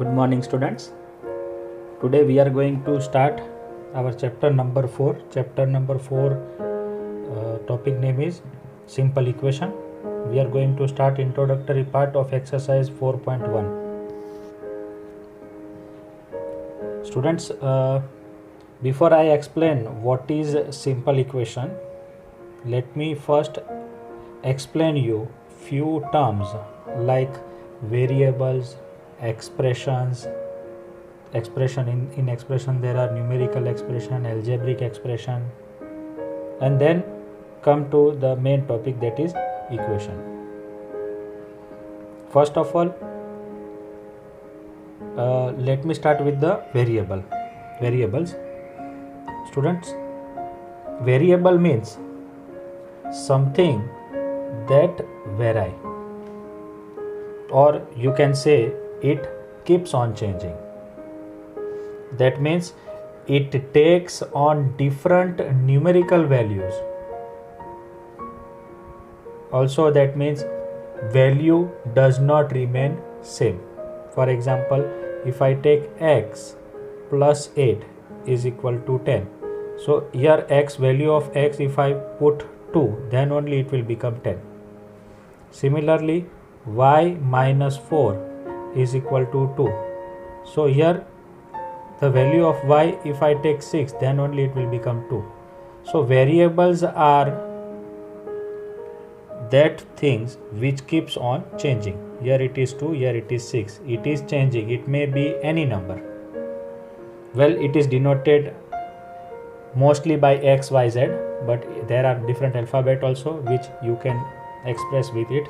Good morning, students. Today we are going to start our chapter number 4. Chapter number 4 topic name is simple equation. We are going to start introductory part of exercise 4.1. Students, before I explain what is simple equation, let me first explain you few terms like variables, expressions. In expression there are numerical expression, algebraic expression, and then come to the main topic, that is equation. First of all, let me start with the variables. Students, variable means something that vary, or you can say it keeps on changing. That means it takes on different numerical values. Also, that means value does not remain same. For example, if I take x plus 8 is equal to 10. So here x, value of x, if I put 2, then only it will become 10. Similarly, y minus 4 is equal to 2. So here the value of y, if I take 6, then only it will become 2. So variables are that things which keeps on changing. Here it is 2, here it is 6. It is changing. It may be any number. Well, it is denoted mostly by x, y, z, but there are different alphabet also which you can express with it.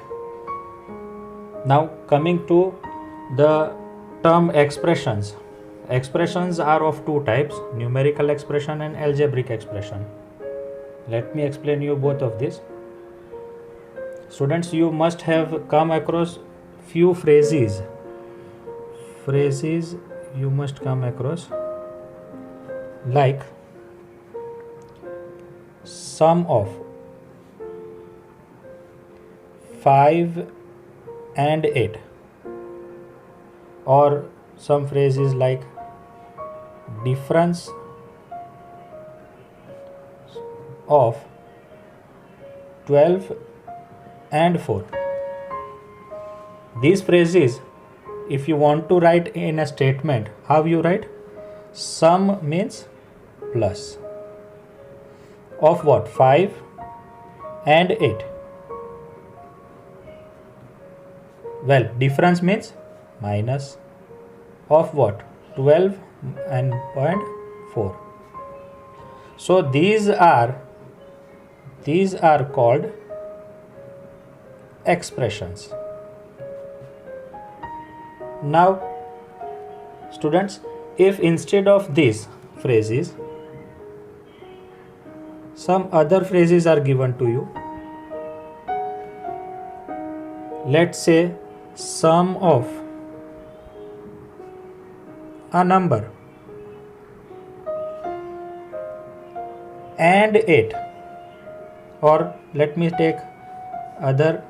Now coming to the term expressions. Expressions are of two types, numerical expression and algebraic expression. Let me explain you both of these. Students, you must have come across few phrases you must come across, like sum of 5 and 8, or some phrases like difference of 12 and 4. These phrases, if you want to write in a statement, how you write? Sum means plus of what? 5 and 8. Well, difference means minus of what? 12 and 0.4. So these are called expressions. Now students, if instead of these phrases some other phrases are given to you, let's say sum of a number and 8, or let me take other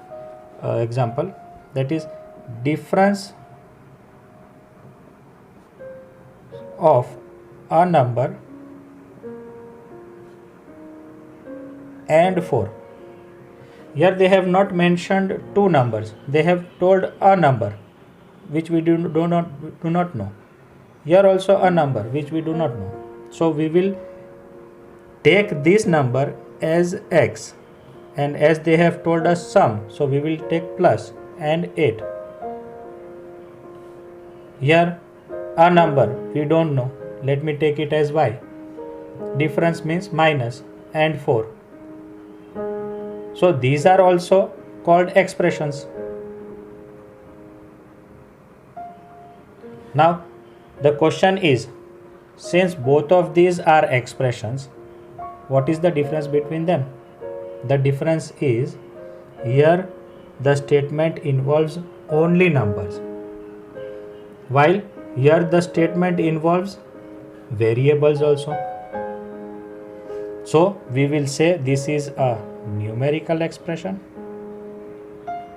example, that is difference of a number and 4. Here they have not mentioned two numbers, they have told a number which we do not know. Here also a number which we do not know. So we will take this number as x, and as they have told us sum, so we will take plus and 8. Here a number we don't know, let me take it as y. Difference means minus and 4. So these are also called expressions. Now the question is, since both of these are expressions, what is the difference between them? The difference is, here the statement involves only numbers, while here the statement involves variables also. So we will say this is a numerical expression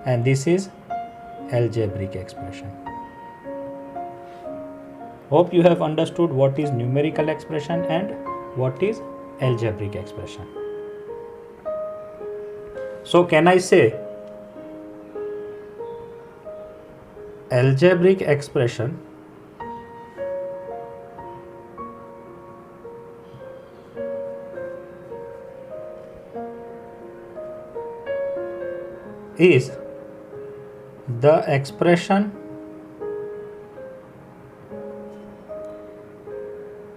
and this is algebraic expression. Hope you have understood what is numerical expression and what is algebraic expression. So can I say algebraic expression is the expression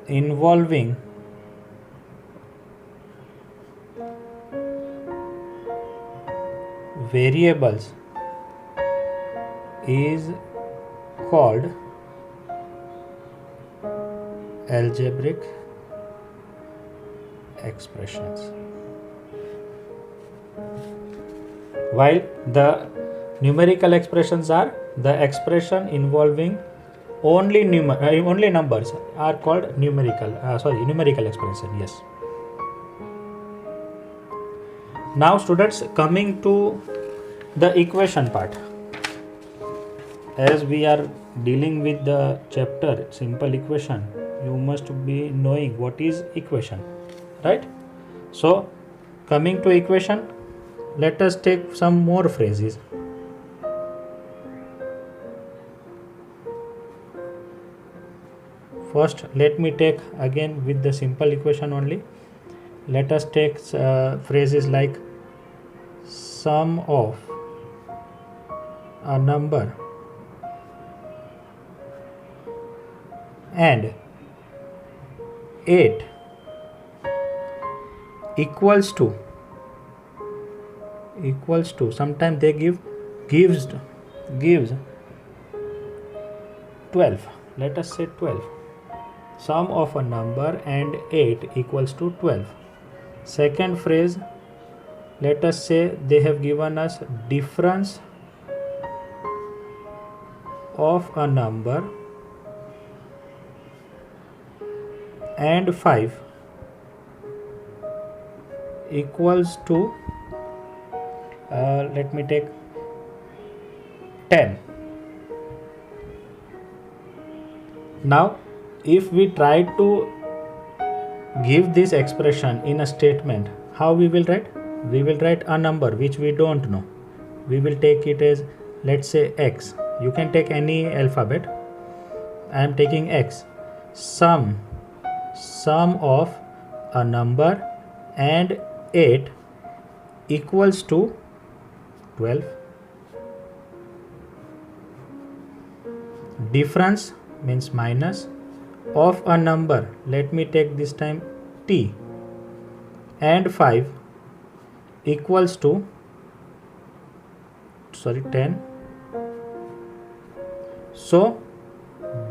involving variables is called algebraic expressions, while the numerical expressions are the expression involving only numbers are called numerical expression. Yes. Now students, coming to the equation part, as we are dealing with the chapter simple equation, you must be knowing what is equation, right? So coming to equation, let us take some more phrases. First, let me take again with the simple equation only. Let us take phrases like sum of a number and 8 equals to sometimes they gives 12. Let us say 12. Sum of a number and 8 equals to 12. Second phrase, let us say they have given us difference of a number and 5 equals to let me take 10. Now if we try to give this expression in a statement, how we will write? We will write a number which we don't know. We will take it as, let's say, x. You can take any alphabet. I am taking x. Sum of a number and 8 equals to 12. Difference means minus of a number, let me take this time t, and 5 equals to 10. So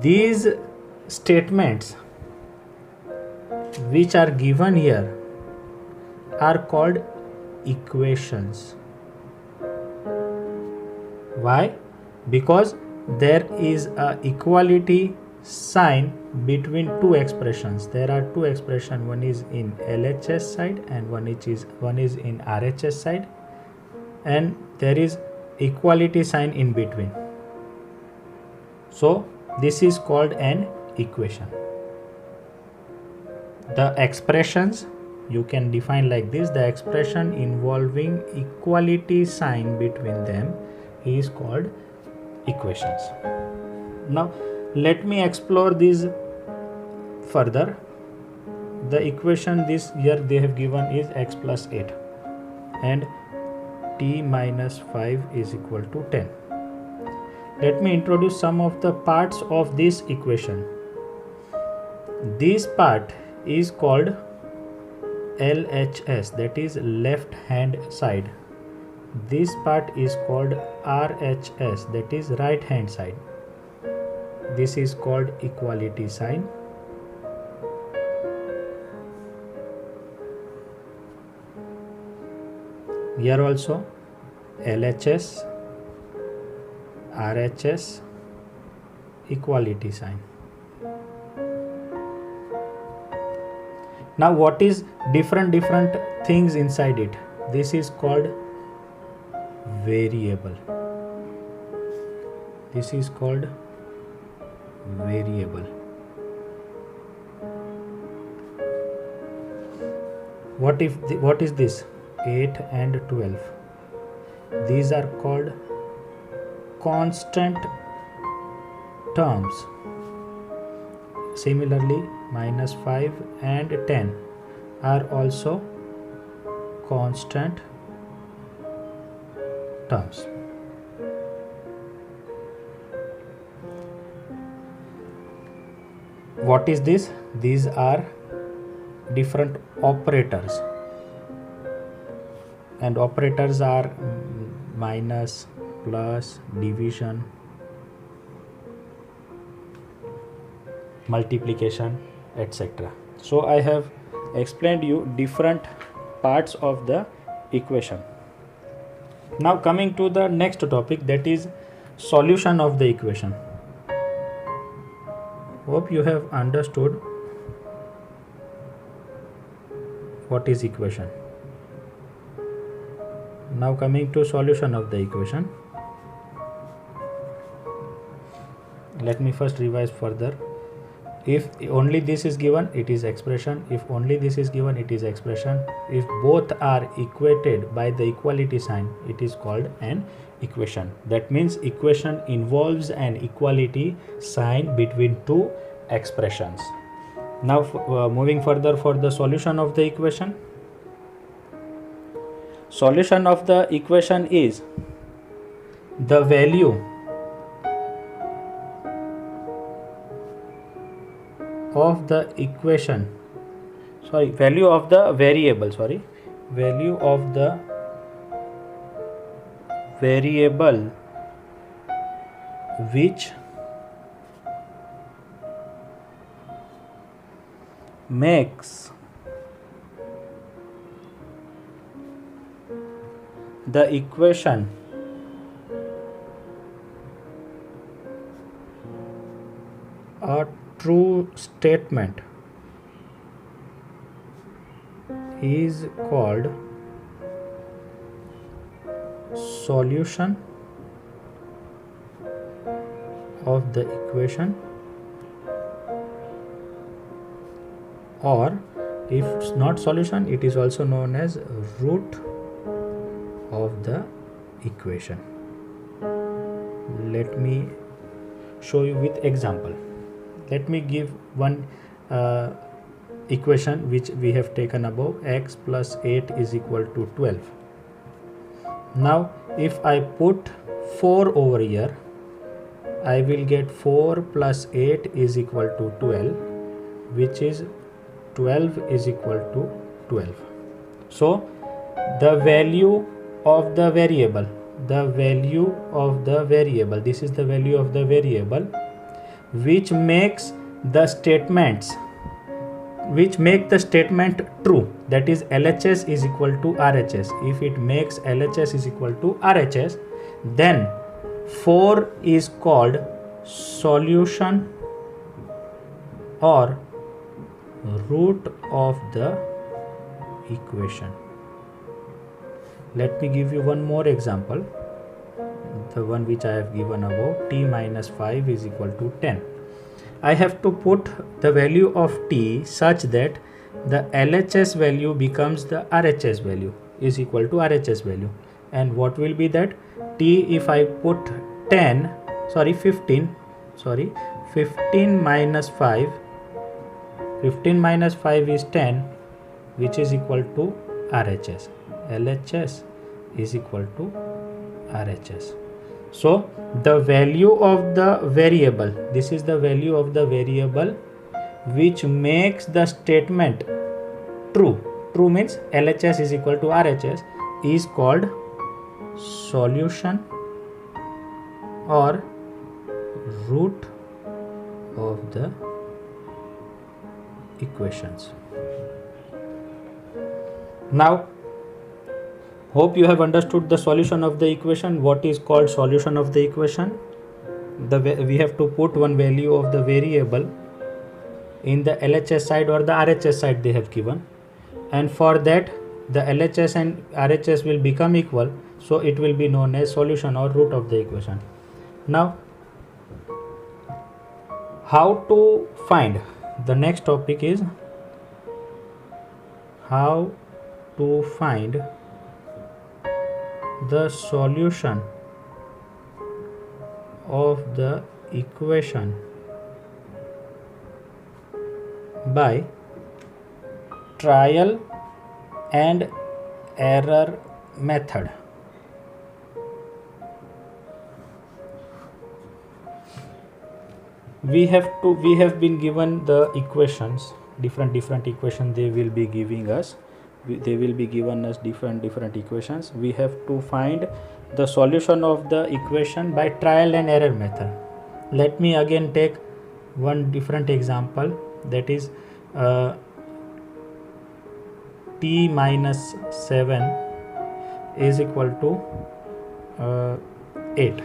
these statements which are given here are called equations. Why? Because there is a equality sign between two expressions. There are two expressions, one is in LHS side and one is in RHS side, and there is equality sign in between. So this is called an equation. The expressions you can define like this: the expression involving equality sign between them is called equations. Now let me explore these further. The equation this here they have given is x plus 8 and t minus 5 is equal to 10. Let me introduce some of the parts of this equation. This part is called LHS, that is left hand side. This part is called RHS, that is right hand side. This is called equality sign. Here also LHS, RHS, equality sign. Now what is different things inside it? This is called variable. This is called variable. what is this? 8 and 12. These are called constant terms. Similarly, -5 and 10 are also constant terms. What is this? These are different operators, and operators are minus, plus, division, multiplication, etc. So I have explained you different parts of the equation. Now coming to the next topic, that is solution of the equation. Hope you have understood what is equation. Now coming to solution of the equation. Let me first revise further. If only this is given, it is expression. If only this is given, it is expression. If both are equated by the equality sign, it is called an equation. That means equation involves an equality sign between two expressions. Now moving further for the solution of the equation. Solution of the equation is the value of the equation, value of the variable, value of the variable which makes the equation a true statement is called solution of the equation, or if it's not solution, it is also known as root of the equation. Let me show you with example. Let me give one equation which we have taken above. X plus 8 is equal to 12. Now if I put 4 over here, I will get 4 plus 8 is equal to 12, which is 12 is equal to 12. So the value of the variable, this is the value of the variable which makes the statements, which make the statement true, that is LHS is equal to RHS. If it makes LHS is equal to RHS, then 4 is called solution or root of the equation. Let me give you one more example, the one which I have given above. T minus 5 is equal to 10. I have to put the value of t such that the LHS value becomes the RHS value, is equal to RHS value. And what will be that? T, if I put 15 minus 5, 15 minus 5 is 10, which is equal to RHS. LHS is equal to RHS. So the value of the variable, this is the value of the variable which makes the statement true. True means LHS is equal to RHS, is called solution or root of the equations. Now hope you have understood the solution of the equation. What is called solution of the equation? We have to put one value of the variable in the LHS side or the RHS side they have given, and for that the LHS and RHS will become equal, so it will be known as solution or root of the equation. Now how to find, the next topic is how to find the solution of the equation by trial and error method. We have been given the equations, different equations they will be giving us. They will be given us different equations. We have to find the solution of the equation by trial and error method. Let me again take one different example, that is t minus 7 is equal to 8.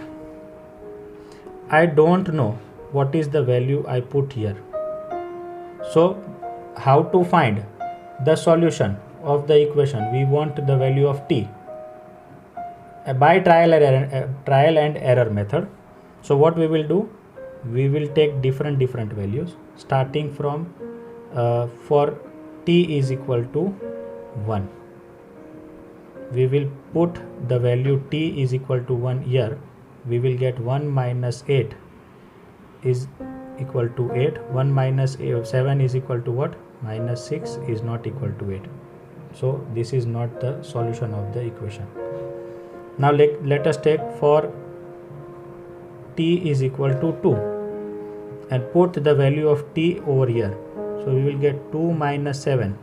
I don't know what is the value I put here. So how to find the solution of the equation? We want the value of t by trial and error method. So what we will do, we will take different values starting from for t is equal to 1. We will put the value t is equal to 1 here. We will get 1 minus 8 is equal to 8. 1 minus 7 is equal to what? Minus 6 is not equal to 8. So this is not the solution of the equation. Now let us take for t is equal to 2 and put the value of t over here. So we will get 2 minus 7.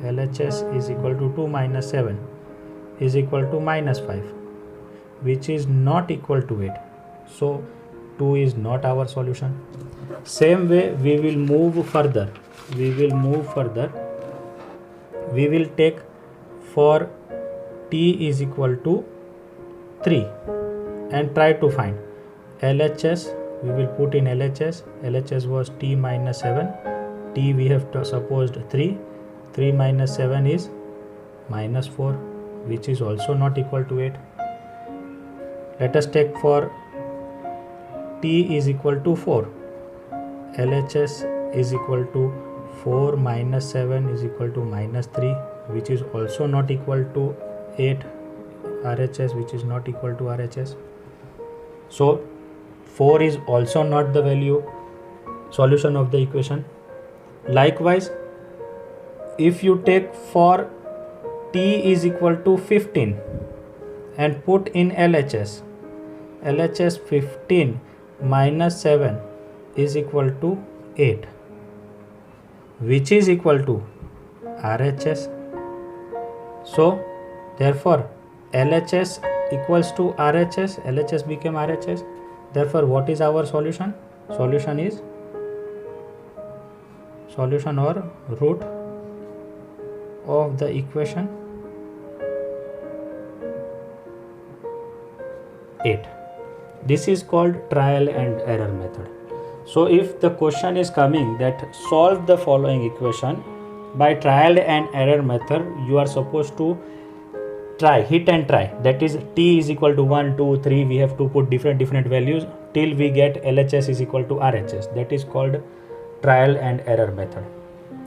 LHS is equal to 2 minus 7 is equal to minus 5, which is not equal to 8. So 2 is not our solution. Same way we will move further. We will take for t is equal to 3 and try to find LHS. We will put in LHS. LHS was t minus 7. T we have supposed 3. 3 minus 7 is minus 4, which is also not equal to 8. Let us take for t is equal to 4. LHS is equal to 4 minus 7 is equal to minus 3, which is also not equal to 8. RHS, which is not equal to RHS. So 4 is also not the value solution of the equation. Likewise, if you take for t is equal to 15 and put in LHS, LHS 15 minus 7 is equal to 8, which is equal to RHS. So therefore LHS equals to RHS. LHS became RHS. Therefore what is our solution? Solution is solution or root of the equation 8. This is called trial and error method. So if the question is coming that solve the following equation by trial and error method, you are supposed to try, hit and try. That is t is equal to 1, 2, 3. We have to put different values till we get LHS is equal to RHS. That is called trial and error method.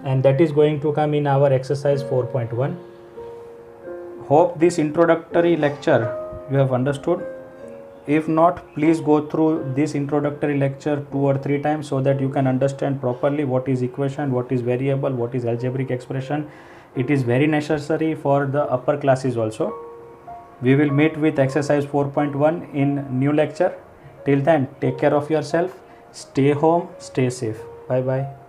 And that is going to come in our exercise 4.1. Hope this introductory lecture you have understood. If not, please go through this introductory lecture 2 or 3 times so that you can understand properly what is equation, what is variable, what is algebraic expression. It is very necessary for the upper classes also. We will meet with exercise 4.1 in new lecture. Till then, take care of yourself. Stay home, stay safe. Bye bye.